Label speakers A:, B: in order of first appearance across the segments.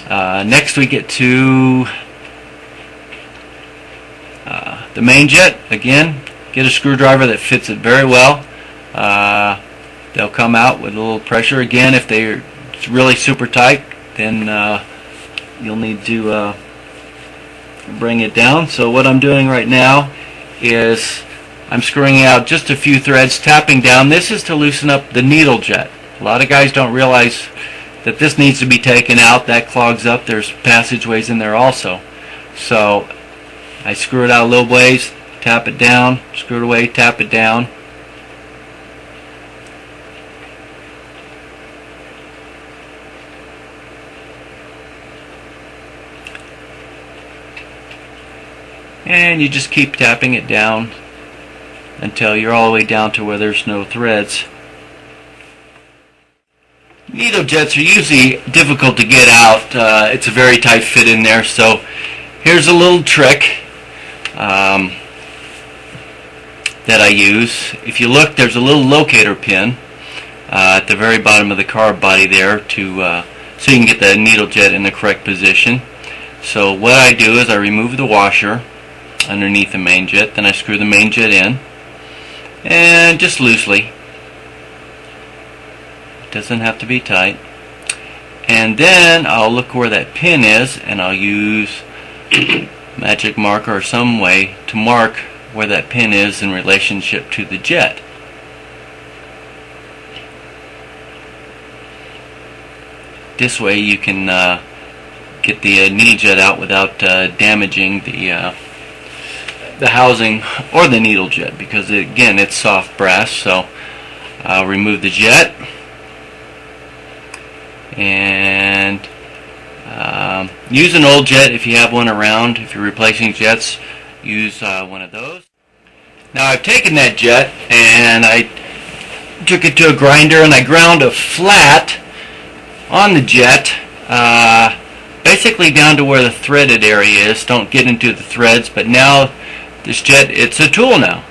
A: Next we get to the main jet. Again, get a screwdriver that fits it very well. They'll come out with a little pressure. Again, if they're really super tight, then you'll need to bring it down. So what I'm doing right now is I'm screwing out just a few threads, tapping down. This is to loosen up the needle jet. A lot of guys don't realize that this needs to be taken out. That clogs up. There's passageways in there also. So I screw it out a little ways, tap it down, screw it away, tap it down. And you just keep tapping it down until you're all the way down to where there's no threads. Needle jets are usually difficult to get out. It's a very tight fit in there. So here's a little trick that I use. If you look, there's a little locator pin at the very bottom of the carb body there so you can get the needle jet in the correct position. So what I do is I remove the washer underneath the main jet, then I screw the main jet in, and just loosely. It doesn't have to be tight. And then I'll look where that pin is, and I'll use magic marker or some way to mark where that pin is in relationship to the jet. This way you can get the needle jet out without damaging the housing or the needle jet, because again it's soft brass. So I'll remove the jet and use an old jet if you have one around. If you're replacing jets, use one of those. Now I've taken that jet and I took it to a grinder and I ground a flat on the jet, basically down to where the threaded area is. Don't get into the threads, but now this jet, it's a tool now.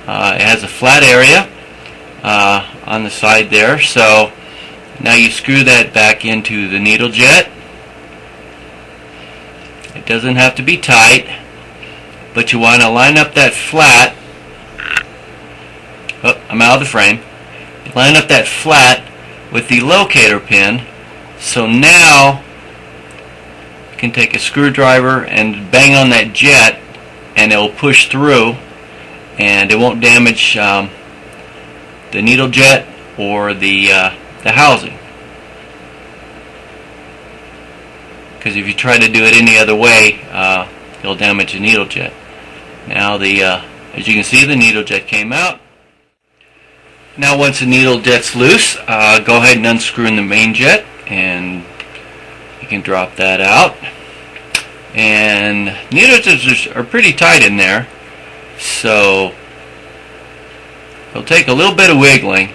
A: It has a flat area on the side there. So now you screw that back into the needle jet. It doesn't have to be tight, but you want to line up that flat. Oh, I'm out of the frame. Line up that flat with the locator pin. So now you can take a screwdriver and bang on that jet, and it will push through, and it won't damage the needle jet or the housing. Because if you try to do it any other way, you'll damage the needle jet. Now as you can see, the needle jet came out. Now once the needle jet's loose, go ahead and unscrew the main jet, and you can drop that out. And needle jets are pretty tight in there, so it'll take a little bit of wiggling.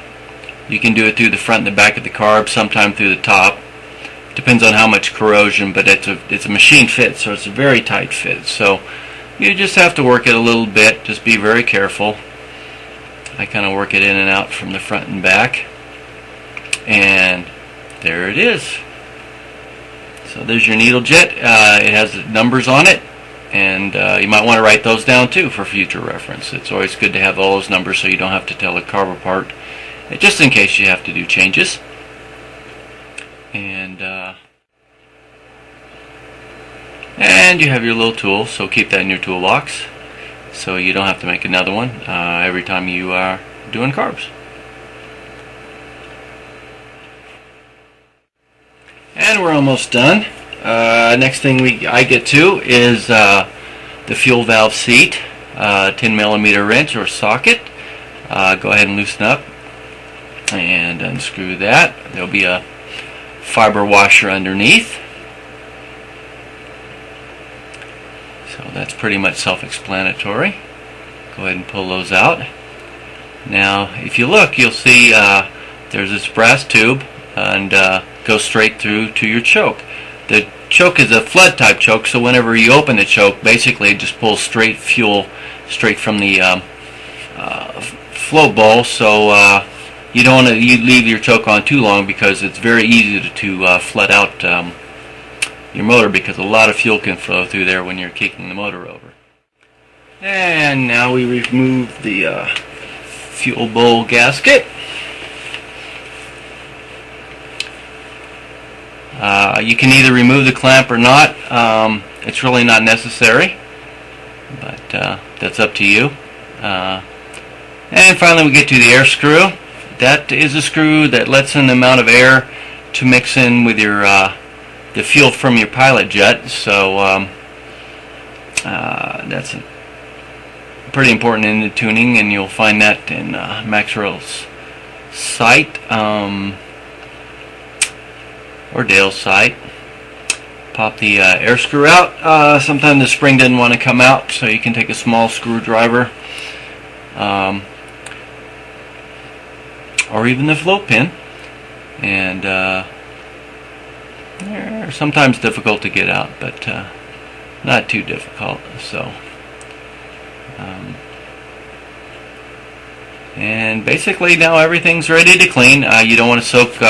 A: You can do it through the front and the back of the carb, sometime through the top. Depends on how much corrosion, but it's a machine fit, so it's a very tight fit. So you just have to work it a little bit. Just be very careful. I kind of work it in and out from the front and back, and there it is. So there's your needle jet. It has numbers on it, and you might want to write those down too for future reference. It's always good to have all those numbers so you don't have to tell the carb apart, just in case you have to do changes. And you have your little tool, so keep that in your toolbox so you don't have to make another one every time you are doing carbs. And we're almost done. Next thing I get to is the fuel valve seat, 10mm wrench or socket. Go ahead and loosen up and unscrew that. There'll be a fiber washer underneath. So that's pretty much self-explanatory. Go ahead and pull those out. Now if you look, you'll see there's this brass tube, and goes straight through to your choke. The choke is a flood type choke, so whenever you open the choke, basically it just pulls straight fuel straight from the float bowl. So you don't want to leave your choke on too long, because it's very easy to flood out your motor, because a lot of fuel can flow through there when you're kicking the motor over. And now we remove the fuel bowl gasket. You can either remove the clamp or not. It's really not necessary, but that's up to you. And finally we get to the air screw. That is a screw that lets in the amount of air to mix in with your the fuel from your pilot jet. So that's pretty important in the tuning, and you'll find that in Maxwell's site or Dale's site. Pop the air screw out. Sometimes the spring doesn't want to come out, so you can take a small screwdriver or even the float pin, and they're sometimes difficult to get out, but not too difficult. So and basically now everything's ready to clean. You don't want to soak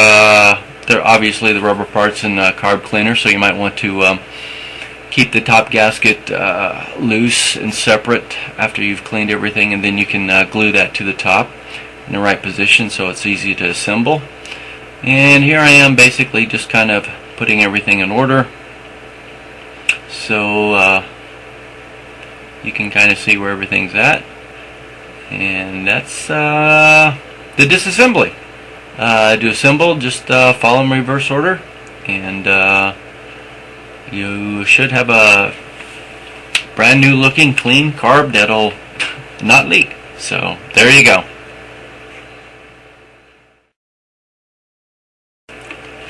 A: obviously the rubber parts in carb cleaner, so you might want to keep the top gasket loose and separate after you've cleaned everything, and then you can glue that to the top in the right position so it's easy to assemble. And here I am basically just kind of putting everything in order, so you can kind of see where everything's at. And that's the disassembly. To assemble, just follow in reverse order, and you should have a brand new looking clean carb that'll not leak. So there you go.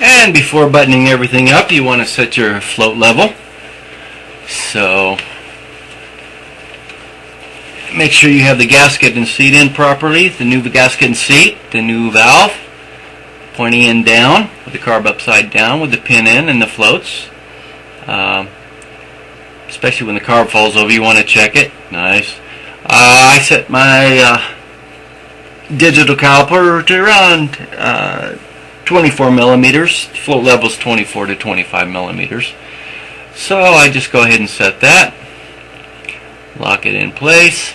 A: And before buttoning everything up, you want to set your float level. So make sure you have the gasket and seat in properly, the new gasket and seat, the new valve pointing in down with the carb upside down with the pin in and the floats. Especially when the carb falls over, you want to check it. Nice. I set my digital caliper to around 24 millimeters. Float level is 24 to 25 millimeters. So I just go ahead and set that. Lock it in place.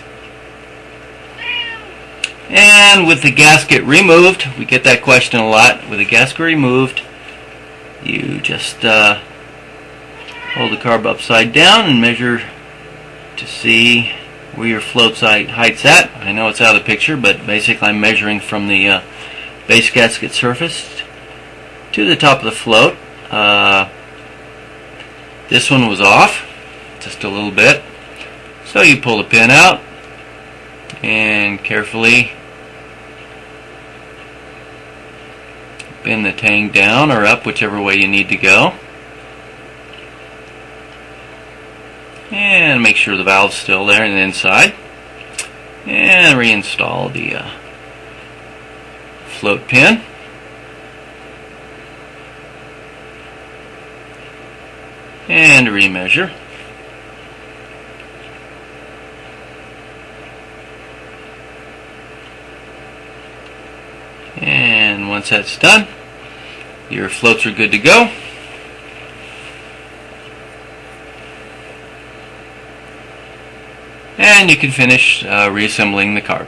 A: And with the gasket removed, we get that question a lot. With the gasket removed, you just hold the carb upside down and measure to see where your float height's at. I know it's out of the picture, but basically I'm measuring from the base gasket surface to the top of the float. This one was off just a little bit, so you pull the pin out and carefully bend the tang down or up, whichever way you need to go, and make sure the valve's still there on the inside, and reinstall the float pin. And remeasure. And once that's done, your floats are good to go. And you can finish reassembling the carb.